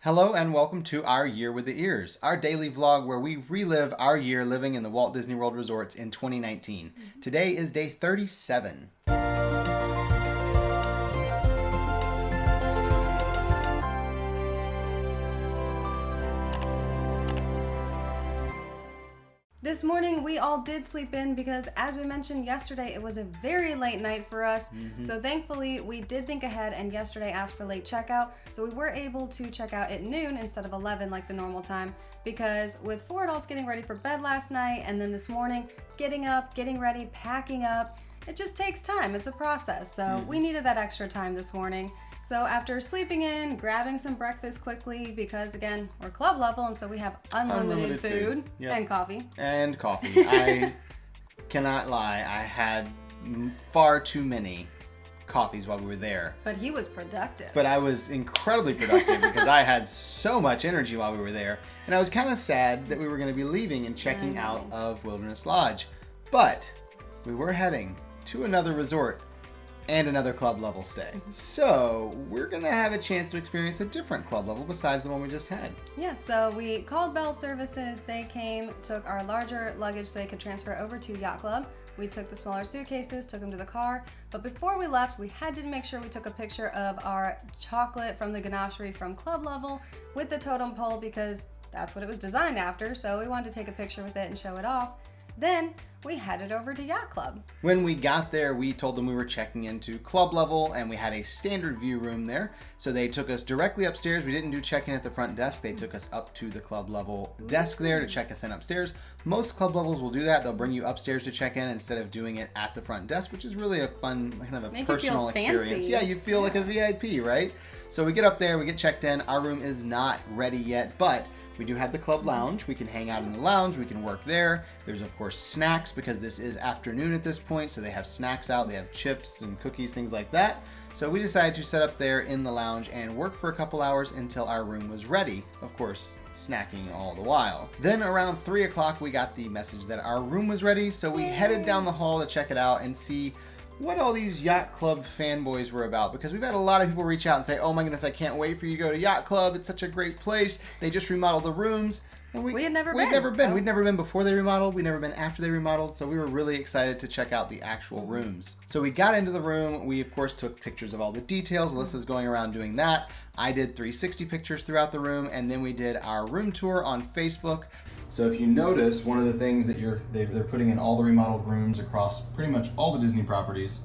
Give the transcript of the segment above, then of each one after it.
Hello and welcome to Our Year with the Ears, our daily vlog where we relive our year living in the Walt Disney World resorts in 2019. Today is day 37. This morning we all did sleep in because, as we mentioned yesterday, it was a very late night for us. So thankfully we did think ahead and yesterday asked for late checkout. So we were able to check out at noon instead of 11 like the normal time, because with 4 adults getting ready for bed last night and then this morning getting up, getting ready, packing up, it just takes time. It's a process. So we needed that extra time this morning. So after sleeping in, grabbing some breakfast quickly, because again, we're club level and so we have unlimited food. Yep. And coffee. And coffee. I cannot lie, I had far too many coffees while we were there. But he was productive. But I was incredibly productive because I had so much energy while we were there. And I was kind of sad that we were going to be leaving and checking out of Wilderness Lodge. But we were heading to another resort and another club level stay. So we're gonna have a chance to experience a different club level besides the one we just had. Yeah, so we called Bell Services. They came, took our larger luggage so they could transfer over to Yacht Club. We took the smaller suitcases, took them to the car. But before we left, we had to make sure we took a picture of our chocolate from the ganachery from club level with the totem pole, because that's what it was designed after. So we wanted to take a picture with it and show it off. Then we headed over to Yacht Club. When we got there, we told them we were checking into club level and we had a standard view room there. So they took us directly upstairs. We didn't do check-in at the front desk. They took us up to the club level desk there to check us in upstairs. Most club levels will do that. They'll bring you upstairs to check in instead of doing it at the front desk, which is really a fun, kind of a Make personal you feel fancy. experience. Yeah, you feel like a VIP, right? So we get up there, we get checked in. Our room is not ready yet, but we do have the club lounge. We can hang out in the lounge. We can work there. There's, of course, snacks because this is afternoon at this point. So they have snacks out. They have chips and cookies, things like that. So we decided to set up there in the lounge and work for a couple hours until our room was ready. Of course, snacking all the while. Then around 3 o'clock, we got the message that our room was ready. So we headed down the hall to check it out and see what all these Yacht Club fanboys were about, because we've had a lot of people reach out and say, oh my goodness, I can't wait for you to go to Yacht Club. It's such a great place. They just remodeled the rooms. And We had never we'd been. never been. So- We'd never been before they remodeled. We'd never been after they remodeled. So we were really excited to check out the actual rooms. So we got into the room. We, of course, took pictures of all the details. Alyssa's going around doing that. I did 360 pictures throughout the room. And then we did our room tour on Facebook. So if you notice, one of the things that they're putting in all the remodeled rooms across pretty much all the Disney properties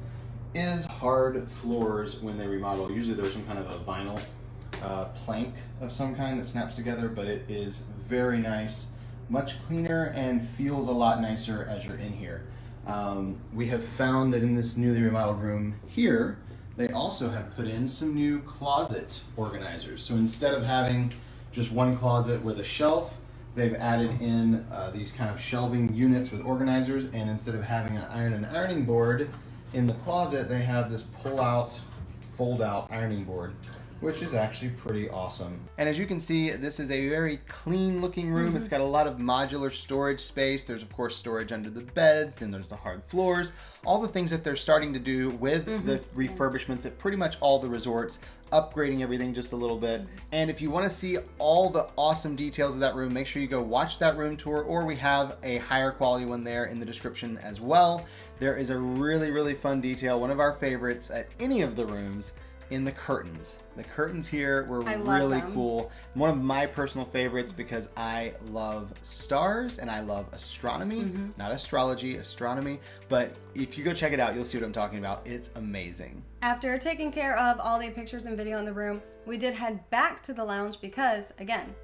is hard floors when they remodel. Usually there's some kind of a vinyl plank of some kind that snaps together, but it is very nice, much cleaner, and feels a lot nicer as you're in here. We have found that in this newly remodeled room here, they also have put in some new closet organizers. So instead of having just one closet with a shelf, they've added in these kind of shelving units with organizers, and instead of having an iron and ironing board in the closet, they have this pull-out, fold-out ironing board, which is actually pretty awesome. And as you can see, this is a very clean-looking room. It's got a lot of modular storage space. There's, of course, storage under the beds. Then there's the hard floors. All the things that they're starting to do with the refurbishments at pretty much all the resorts, upgrading everything just a little bit. And if you want to see all the awesome details of that room, make sure you go watch that room tour, or we have a higher quality one there in the description as well. There is a really, really fun detail, one of our favorites at any of the rooms, in the curtains. The curtains here were really cool. One of my personal favorites because I love stars and I love astronomy, not astrology, astronomy. But if you go check it out, you'll see what I'm talking about. It's amazing. After taking care of all the pictures and video in the room, we did head back to the lounge because, again,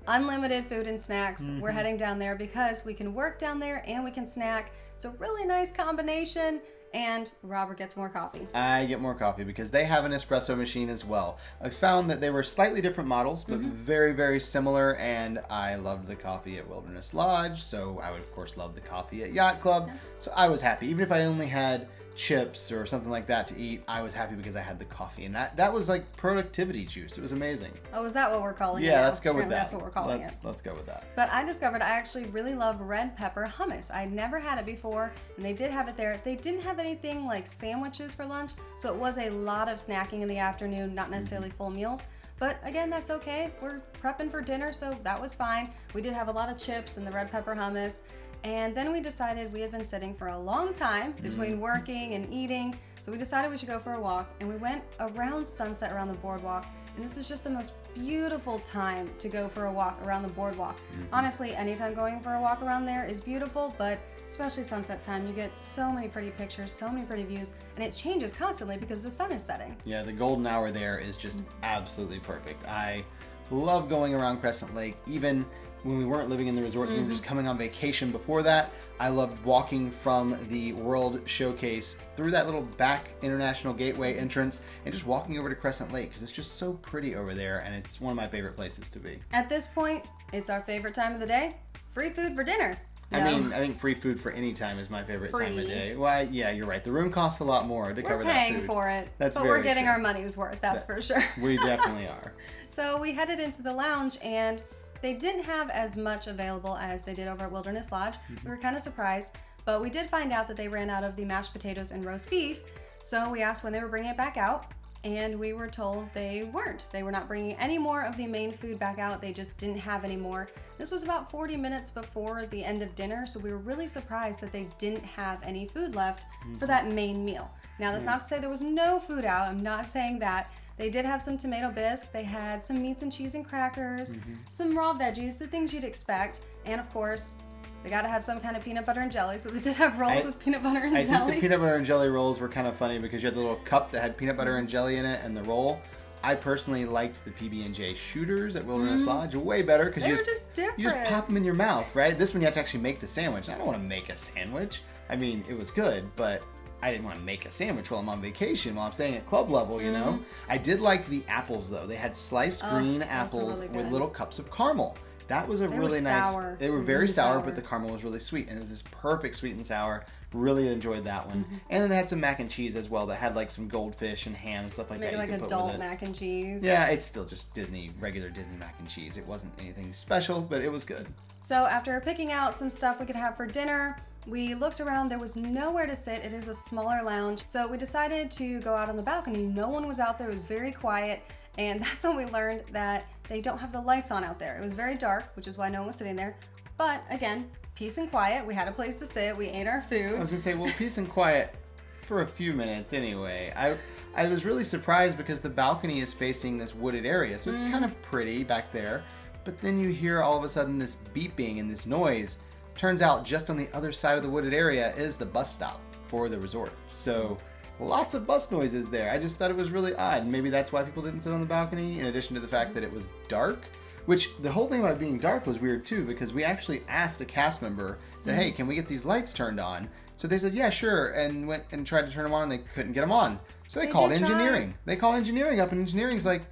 unlimited food and snacks. We're heading down there because we can work down there and we can snack. It's a really nice combination. And Robert gets more coffee. I get more coffee because they have an espresso machine as well. I found that they were slightly different models, but very, very similar. And I loved the coffee at Wilderness Lodge, so I would, of course, love the coffee at Yacht Club. So I was happy. Even if I only had chips or something like that to eat, I was happy because I had the coffee. And that was like productivity juice. It was amazing. Oh, is that what we're calling it? Yeah, let's go with that. That's what we're calling it. Let's go with that. But I discovered I actually really love red pepper hummus. I'd never had it before, and they did have it there. They didn't have anything like sandwiches for lunch, so it was a lot of snacking in the afternoon, not necessarily full meals. But again, that's okay. We're prepping for dinner, so that was fine. We did have a lot of chips and the red pepper hummus. And then we decided we had been sitting for a long time between working and eating. So we decided we should go for a walk, and we went around sunset around the boardwalk. And this is just the most beautiful time to go for a walk around the boardwalk. Honestly, anytime going for a walk around there is beautiful, but especially sunset time, you get so many pretty pictures, so many pretty views, and it changes constantly because the sun is setting. Yeah, the golden hour there is just absolutely perfect. I love going around Crescent Lake, even when we weren't living in the resorts, we were just coming on vacation before that. I loved walking from the World Showcase through that little back International Gateway entrance and just walking over to Crescent Lake because it's just so pretty over there, and it's one of my favorite places to be. At this point, it's our favorite time of the day. Free food for dinner. I mean, I think free food for any time is my favorite time of day. Well, yeah, you're right. The room costs a lot more to cover that food. We're paying for it, but we're getting our money's worth, that's for sure. We definitely are. So we headed into the lounge, and they didn't have as much available as they did over at Wilderness Lodge. We were kind of surprised, but we did find out that they ran out of the mashed potatoes and roast beef. So we asked when they were bringing it back out, and we were told they weren't. They were not bringing any more of the main food back out. They just didn't have any more. This was about 40 minutes before the end of dinner, so we were really surprised that they didn't have any food left for that main meal. Now, that's not to say there was no food out. I'm not saying that. They did have some tomato bisque, they had some meats and cheese and crackers, some raw veggies, the things you'd expect, and of course, they gotta have some kind of peanut butter and jelly, so they did have rolls with peanut butter and jelly. I think the peanut butter and jelly rolls were kind of funny because you had the little cup that had peanut butter and jelly in it and the roll. I personally liked the PB&J shooters at Wilderness Lodge way better because you just pop them in your mouth, right? This one you have to actually make the sandwich. I don't want to make a sandwich. I mean, it was good, but I didn't want to make a sandwich while I'm on vacation, while I'm staying at club level, you know? I did like the apples, though. They had sliced green apples with little cups of caramel. That was really nice. Sour. They were very sour, but the caramel was really sweet. And it was this perfect sweet and sour. Really enjoyed that one. And then they had some mac and cheese as well that had like some goldfish and ham and stuff like that. Maybe like adult mac and cheese. Yeah, it's still just regular Disney mac and cheese. It wasn't anything special, but it was good. So after picking out some stuff we could have for dinner, we looked around. There was nowhere to sit. It is a smaller lounge. So we decided to go out on the balcony. No one was out there. It was very quiet. And that's when we learned that they don't have the lights on out there. It was very dark, which is why no one was sitting there. But again, peace and quiet. We had a place to sit. We ate our food. I was gonna say, well, peace and quiet for a few minutes anyway. I was really surprised because the balcony is facing this wooded area. So it's kind of pretty back there. But then you hear all of a sudden this beeping and this noise. Turns out just on the other side of the wooded area is the bus stop for the resort. So lots of bus noises there. I just thought it was really odd. Maybe that's why people didn't sit on the balcony, in addition to the fact that it was dark. Which, the whole thing about being dark was weird too, because we actually asked a cast member, said, hey, can we get these lights turned on? So they said, yeah, sure, and went and tried to turn them on, and they couldn't get them on. So they called engineering. They call engineering up, and engineering's like,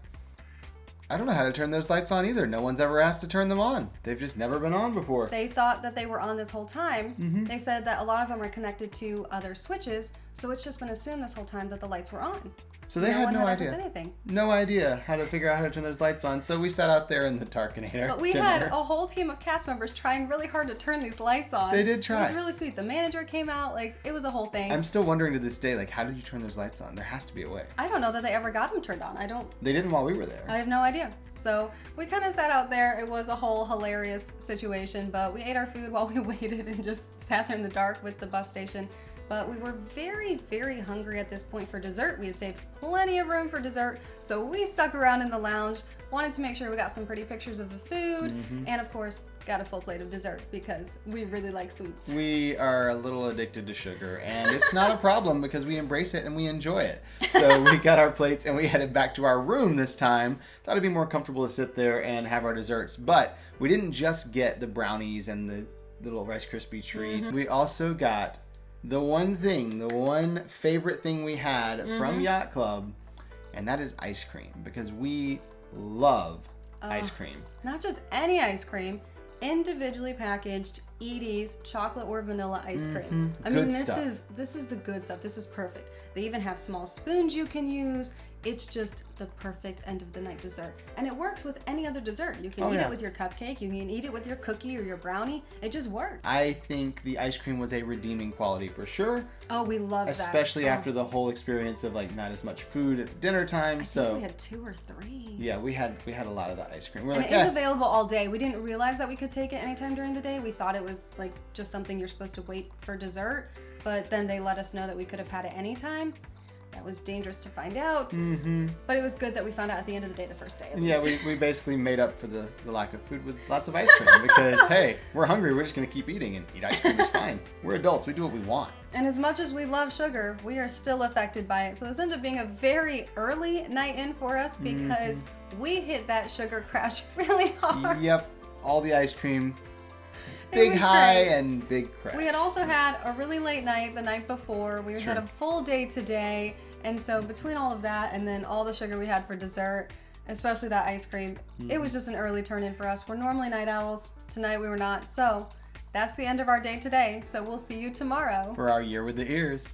I don't know how to turn those lights on either. No one's ever asked to turn them on. They've just never been on before. They thought that they were on this whole time. They said that a lot of them are connected to other switches, so it's just been assumed this whole time that the lights were on. So they had no idea. Anything. No idea how to figure out how to turn those lights on. So we sat out there in the darkenator. But we had a whole team of cast members trying really hard to turn these lights on. They did try. It was really sweet. The manager came out, like, it was a whole thing. I'm still wondering to this day, like, how did you turn those lights on? There has to be a way. I don't know that they ever got them turned on. They didn't while we were there. I have no idea. So we kind of sat out there. It was a whole hilarious situation, but we ate our food while we waited and just sat there in the dark with the bus station. But we were very, very hungry at this point for dessert. We had saved plenty of room for dessert, so we stuck around in the lounge, wanted to make sure we got some pretty pictures of the food, and of course, got a full plate of dessert because we really like sweets. We are a little addicted to sugar, and it's not a problem because we embrace it and we enjoy it. So we got our plates and we headed back to our room this time. Thought it'd be more comfortable to sit there and have our desserts, but we didn't just get the brownies and the little Rice Krispie treats. We also got the one favorite thing we had from Yacht Club, and that is ice cream, because we love ice cream. Not just any ice cream, individually packaged Edie's chocolate or vanilla ice cream. I mean, this is the good stuff. This is perfect. They even have small spoons you can use. it's just the perfect end of the night dessert. And it works with any other dessert. You can eat it with your cupcake, you can eat it with your cookie or your brownie. It just works. I think the ice cream was a redeeming quality for sure. Oh, we love that. Especially after the whole experience of like not as much food at dinner time. I think we had 2 or 3. Yeah, we had a lot of the ice cream. We're and like, it is available all day. We didn't realize that we could take it anytime during the day. We thought it was like just something you're supposed to wait for dessert, but then they let us know that we could have had it anytime. That was dangerous to find out, but it was good that we found out at the end of the day, the first day. Yeah, we basically made up for the lack of food with lots of ice cream because, hey, we're hungry. We're just going to keep eating and eat ice cream. It's fine. We're adults. We do what we want. And as much as we love sugar, we are still affected by it. So this ended up being a very early night in for us because we hit that sugar crash really hard. Yep. All the ice cream. Big high and big crash. We had also had a really late night the night before. We had a full day today. And so between all of that and then all the sugar we had for dessert, especially that ice cream, it was just an early turn in for us. We're normally night owls. Tonight we were not. So that's the end of our day today. So we'll see you tomorrow for our Year with the Ears.